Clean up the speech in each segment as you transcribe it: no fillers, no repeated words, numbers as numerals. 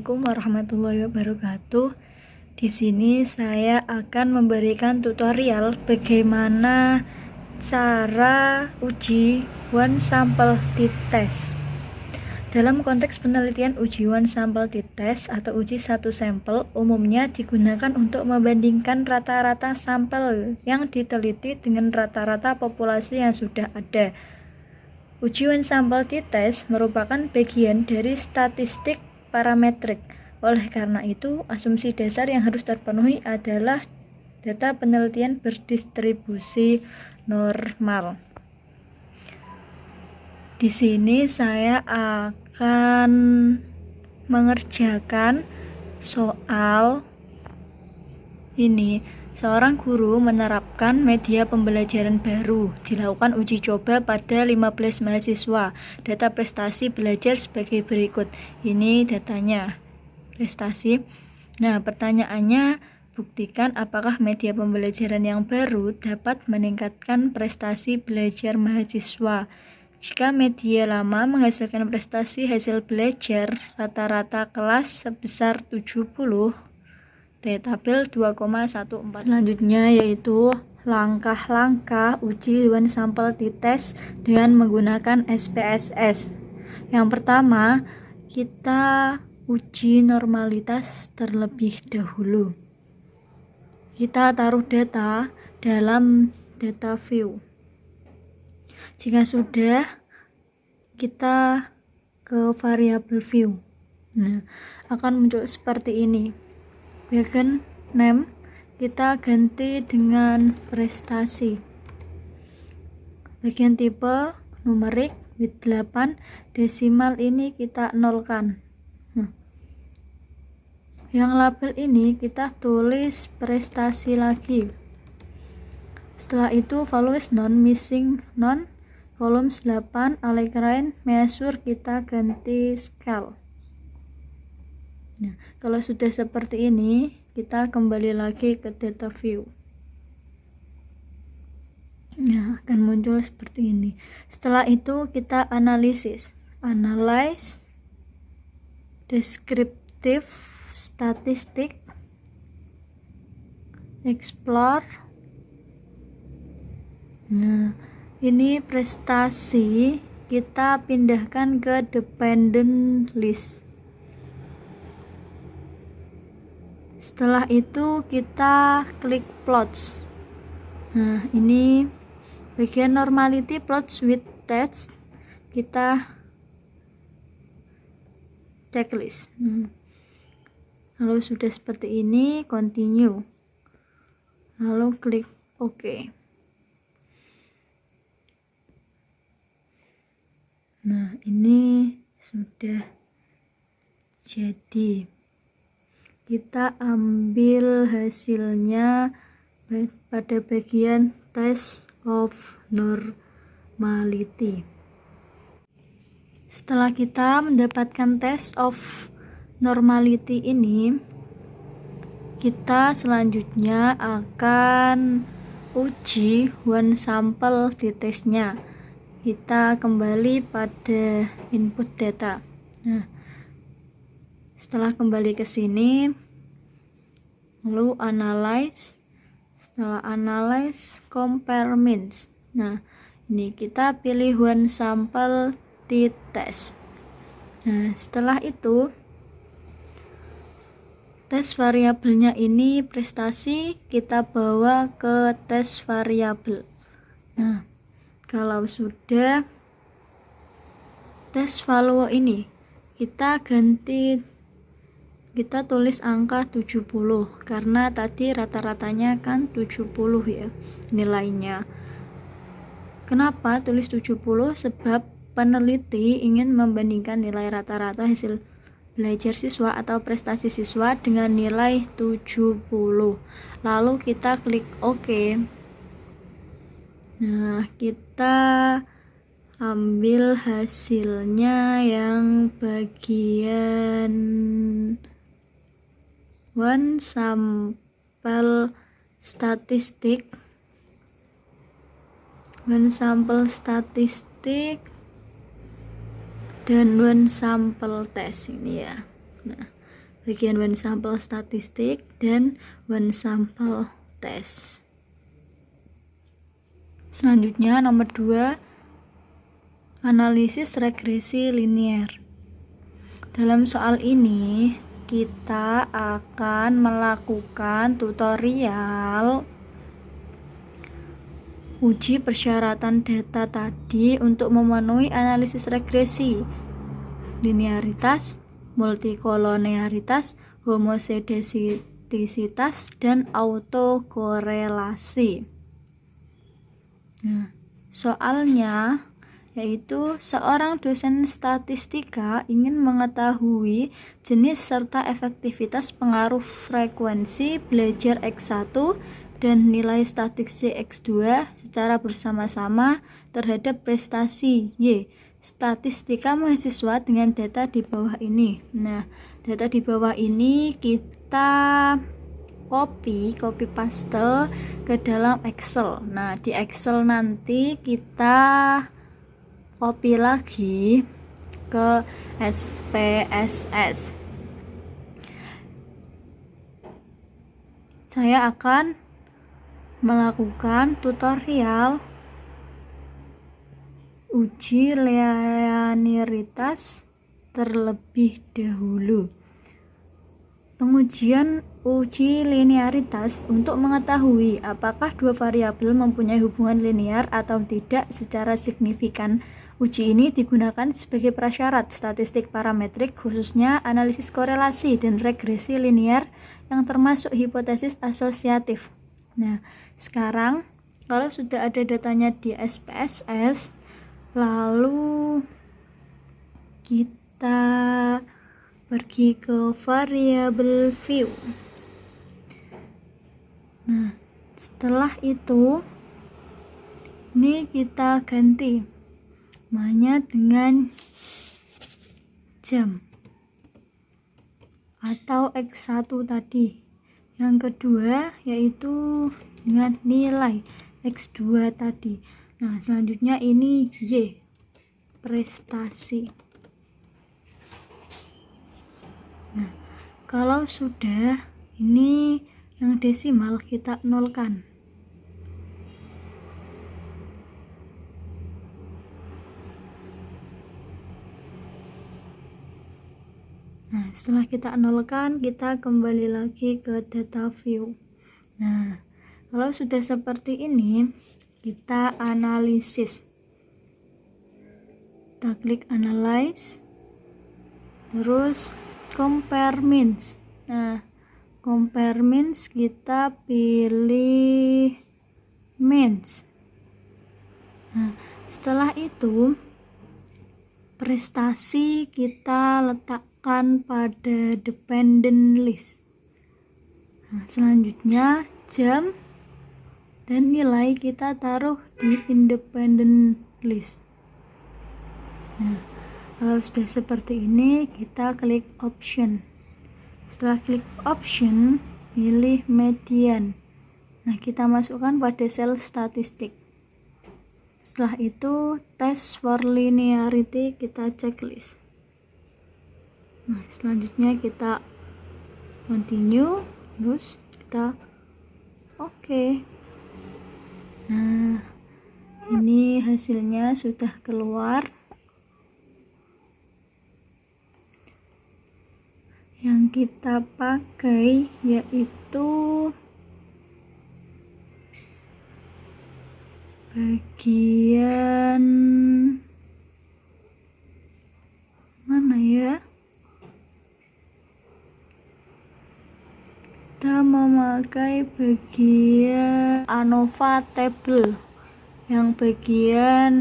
Assalamualaikum warahmatullahi wabarakatuh. Di sini saya akan memberikan tutorial bagaimana cara uji one sample t-test. Dalam konteks penelitian uji one sample t-test atau uji satu sampel umumnya digunakan untuk membandingkan rata-rata sampel yang diteliti dengan rata-rata populasi yang sudah ada. Uji one sample t-test merupakan bagian dari statistik parametrik. Oleh karena itu, asumsi dasar yang harus terpenuhi adalah data penelitian berdistribusi normal. Di sini saya akan mengerjakan soal ini. Seorang guru menerapkan media pembelajaran baru. Dilakukan uji coba pada 15 mahasiswa. Data prestasi belajar sebagai berikut. Ini datanya. Prestasi. Nah, pertanyaannya, buktikan apakah media pembelajaran yang baru dapat meningkatkan prestasi belajar mahasiswa. Jika media lama menghasilkan prestasi hasil belajar rata-rata kelas sebesar 70, tabel 2,14. Selanjutnya yaitu langkah-langkah uji one sample t-test dengan menggunakan SPSS. Yang pertama, kita uji normalitas terlebih dahulu. Kita taruh data dalam data view. Jika sudah, kita ke variabel view. Nah, akan muncul seperti ini. Bagian name kita ganti dengan prestasi. Bagian tipe numerik with 8, desimal ini kita nolkan. Yang label ini kita tulis prestasi lagi. Setelah itu values non missing non kolom 8 Allegrain measure kita ganti scale. Nah, kalau sudah seperti ini, kita kembali lagi ke data view. Nah, akan muncul seperti ini. Setelah itu kita analisis. Analyze, descriptive, statistik, explore. Nah, ini prestasi kita pindahkan ke dependent list. Setelah itu kita klik plots. Nah, ini bagian normality plots with text, kita checklist. Lalu sudah seperti ini, continue. Lalu klik OK. Nah, ini sudah jadi. Kita ambil hasilnya pada bagian test of normality. Setelah kita mendapatkan test of normality ini, kita selanjutnya akan uji one sample t-testnya. Kita kembali pada input data. Nah, setelah kembali ke sini, lalu analyze. Setelah analyze, compare means. Nah, ini kita pilih one sample t-test. Nah, setelah itu tes variabelnya ini prestasi kita bawa ke tes variabel. Nah, kalau sudah tes value ini kita ganti, kita tulis angka 70 karena tadi rata-ratanya kan 70 ya nilainya. Kenapa tulis 70? Sebab peneliti ingin membandingkan nilai rata-rata hasil belajar siswa atau prestasi siswa dengan nilai 70. Lalu kita klik OK. Nah, kita ambil hasilnya yang bagian one sample statistik, dan one sample test ini ya. Nah, bagian one sample statistik dan one sample test. Selanjutnya nomor 2, analisis regresi linear. Dalam soal ini kita akan melakukan tutorial uji persyaratan data tadi untuk memenuhi analisis regresi, linearitas, multikolonialitas, homozidisitasitas, dan autokorelasi. Nah, soalnya yaitu seorang dosen statistika ingin mengetahui jenis serta efektivitas pengaruh frekuensi belajar X1 dan nilai statistik X2 secara bersama-sama terhadap prestasi Y statistika mahasiswa dengan data di bawah ini. Nah, data di bawah ini kita copy paste ke dalam Excel. Nah, di Excel nanti kita copy lagi ke SPSS. Saya akan melakukan tutorial uji linearitas terlebih dahulu. Pengujian uji linearitas untuk mengetahui apakah dua variabel mempunyai hubungan linear atau tidak secara signifikan. Uji ini digunakan sebagai prasyarat statistik parametrik, khususnya analisis korelasi dan regresi linear yang termasuk hipotesis asosiatif. Nah, sekarang kalau sudah ada datanya di SPSS, lalu kita pergi ke variable view. Nah, setelah itu ini kita ganti namanya dengan jam atau X1 tadi. Yang kedua yaitu dengan nilai X2 tadi. Nah, selanjutnya ini Y, prestasi. Nah, kalau sudah, ini yang desimal kita nolkan. Nah, setelah kita nolkan, kita kembali lagi ke data view. Nah, kalau sudah seperti ini, kita analisis. Kita klik analyze, terus compare means. Nah, compare means kita pilih means. Nah, setelah itu prestasi kita letakkan pada dependent list. Nah, selanjutnya jam dan nilai kita taruh di independent list. Nah, kalau sudah seperti ini, kita klik option. Setelah klik option, pilih median. Nah, kita masukkan pada sel statistik. Setelah itu, test for linearity kita checklist. Nah, selanjutnya kita continue, terus kita oke. Nah, ini hasilnya sudah keluar. Yang kita pakai yaitu bagian mana ya? Kita memakai bagian ANOVA table yang bagian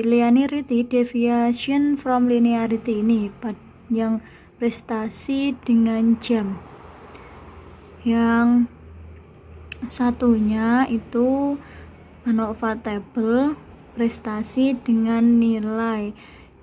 linearity, deviation from linearity ini yang prestasi dengan jam. Yang satunya itu ANOVA table prestasi dengan nilai.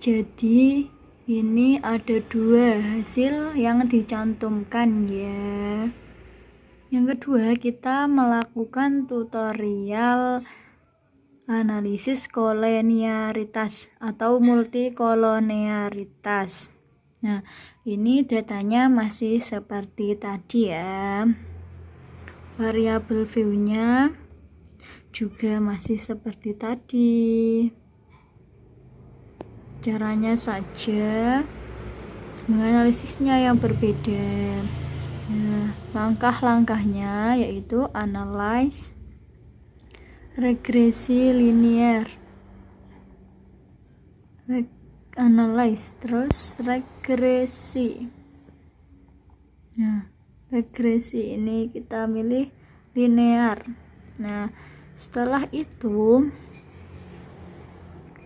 Jadi ini ada dua hasil yang dicantumkan ya. Yang kedua, kita melakukan tutorial analisis koleniaritas atau multikoloniaritas. Nah, ini datanya masih seperti tadi ya. Variabel view-nya juga masih seperti tadi. Caranya saja menganalisisnya yang berbeda. Nah, langkah-langkahnya yaitu analyze, regresi linear, analyze, terus regresi. Nah, regresi ini kita milih linear. Nah, setelah itu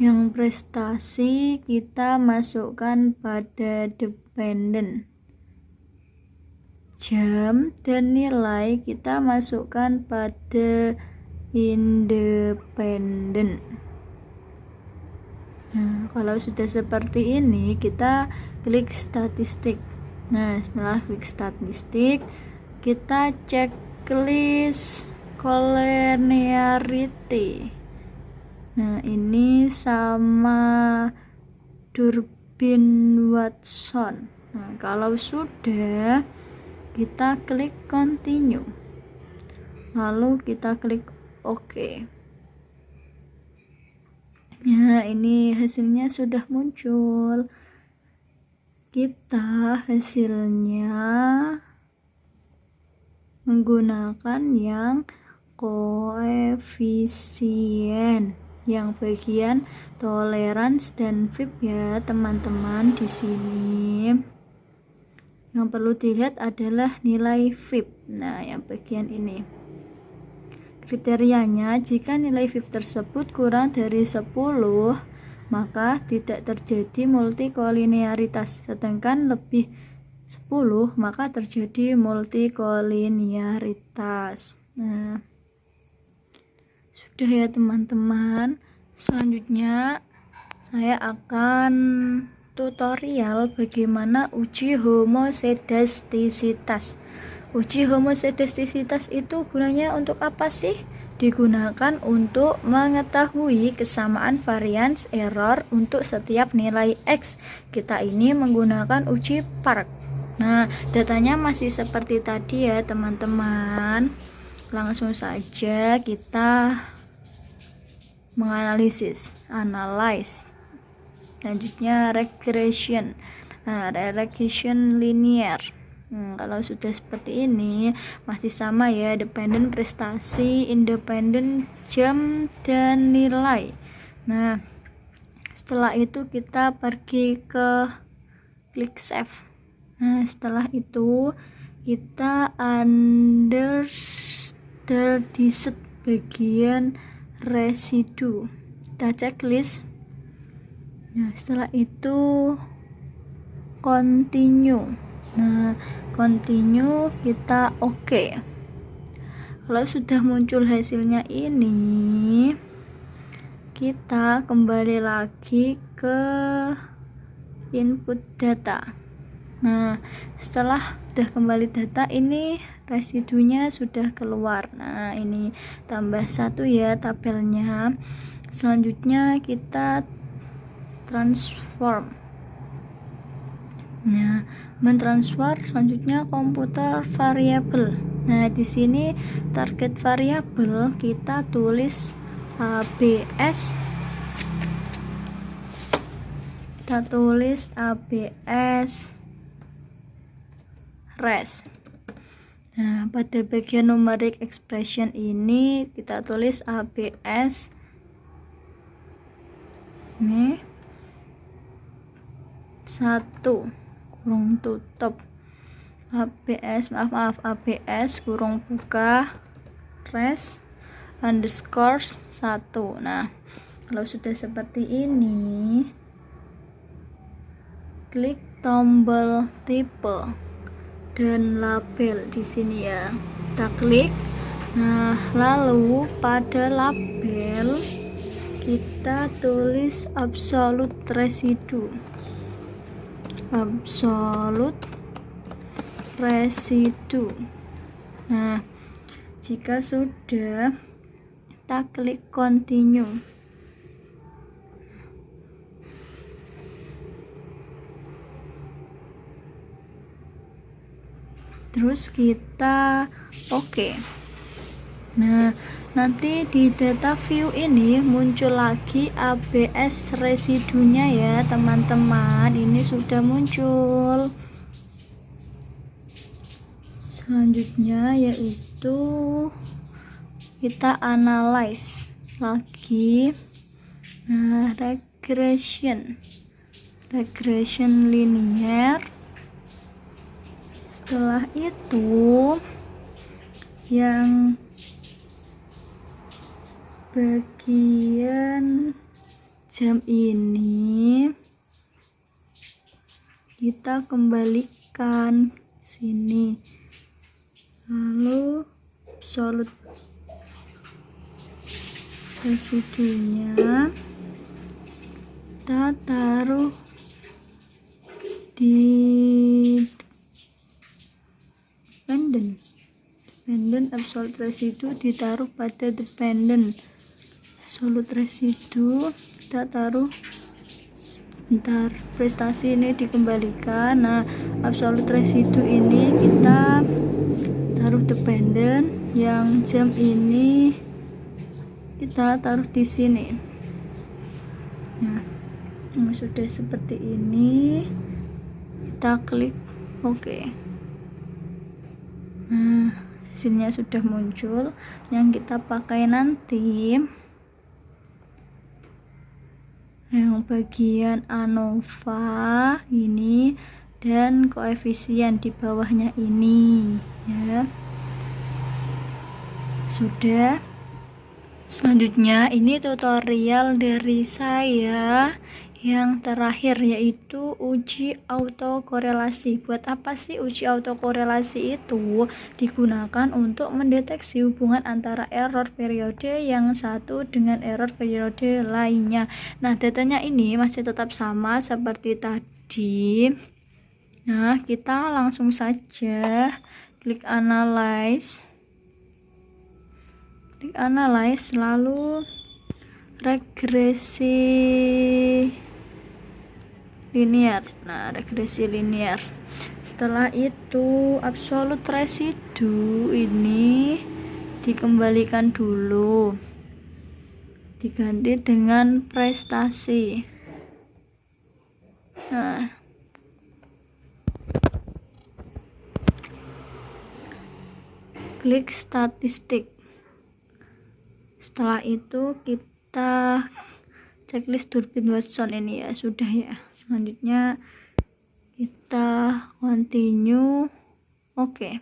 yang prestasi kita masukkan pada dependent, jam dan nilai kita masukkan pada independent. Nah, kalau sudah seperti ini kita klik statistik. Nah, setelah klik statistik kita checklist collinearity. Nah, ini sama Durbin-Watson. Nah, kalau sudah kita klik continue, lalu kita klik OK. Nah, ini hasilnya sudah muncul. Kita hasilnya menggunakan yang koefisien, yang bagian tolerance dan VIP ya teman-teman. Di sini yang perlu dilihat adalah nilai VIP. Nah, yang bagian ini kriterianya, jika nilai VIP tersebut kurang dari 10 maka tidak terjadi multikolinearitas, sedangkan lebih 10 maka terjadi multikolinearitas. Nah, sudah ya teman-teman. Selanjutnya saya akan tutorial bagaimana uji homosedastisitas. Uji homosedastisitas itu gunanya untuk apa sih? Digunakan untuk mengetahui kesamaan variance error untuk setiap nilai X. Kita ini menggunakan uji Park. Nah, datanya masih seperti tadi ya teman-teman. Langsung saja kita menganalisis, analyze. Selanjutnya regression. Nah, regression linear. Kalau sudah seperti ini masih sama ya, dependent prestasi, independent jam dan nilai. Nah, setelah itu kita pergi ke klik save. Nah, setelah itu kita di set bagian residu, kita checklist. Nah, setelah itu continue. Nah, continue kita OK. Kalau sudah muncul hasilnya ini, kita kembali lagi ke input data. Nah, setelah sudah kembali data, ini residunya sudah keluar. Nah, ini tambah 1 ya tabelnya. Selanjutnya kita transform. Nah, mentransfer selanjutnya komputer variabel. Nah, di sini target variabel kita tulis ABS. Kita tulis ABS res. Nah, pada bagian numeric expression ini kita tulis ABS ini 1 kurung tutup ABS kurung buka res underscore 1. Nah, kalau sudah seperti ini, klik tombol tipe dan label di sini ya. Kita klik. Nah, lalu pada label kita tulis absolute residue. Nah, jika sudah, kita klik continue. Terus kita oke. Nah, nanti di data view ini muncul lagi ABS residunya ya teman-teman. Ini sudah muncul. Selanjutnya yaitu kita analyze lagi. Nah, regression linear. Setelah itu yang bagian jam ini kita kembalikan sini, lalu absolute residunya kita taruh di dependent absolute residue ditaruh pada dependent absolute residue, kita taruh bentar, prestasi ini dikembalikan. Nah, absolute residue ini kita taruh dependent, yang jam ini kita taruh di sini. Nah, sudah seperti ini, kita klik oke. Nah, hasilnya sudah muncul. Yang kita pakai nanti yang bagian ANOVA ini dan koefisien di bawahnya ini ya. Sudah. Selanjutnya ini tutorial dari saya yang terakhir, yaitu uji autokorelasi. Buat apa sih uji autokorelasi itu? Digunakan untuk mendeteksi hubungan antara error periode yang satu dengan error periode lainnya. Nah, datanya ini masih tetap sama seperti tadi. Nah, kita langsung saja klik analyze. Klik analyze, lalu regresi linear. Nah, regresi linear. Setelah itu absolute residue ini dikembalikan dulu, diganti dengan prestasi. Nah, klik statistik. Setelah itu kita checklist Durbin Watson ini ya, sudah ya. Selanjutnya kita continue oke.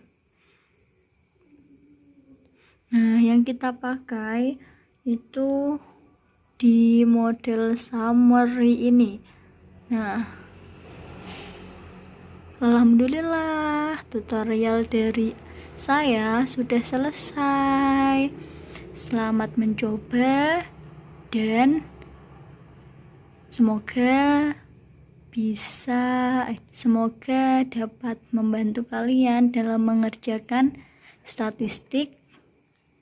Nah, yang kita pakai itu di model summary ini. Nah, alhamdulillah tutorial dari saya sudah selesai. Selamat mencoba dan semoga dapat membantu kalian dalam mengerjakan statistik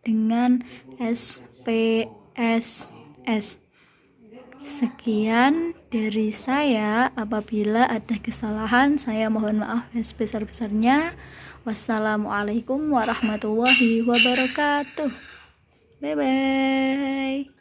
dengan SPSS. Sekian dari saya. Apabila ada kesalahan, saya mohon maaf yang sebesar-besarnya. Wassalamualaikum warahmatullahi wabarakatuh. Bye bye.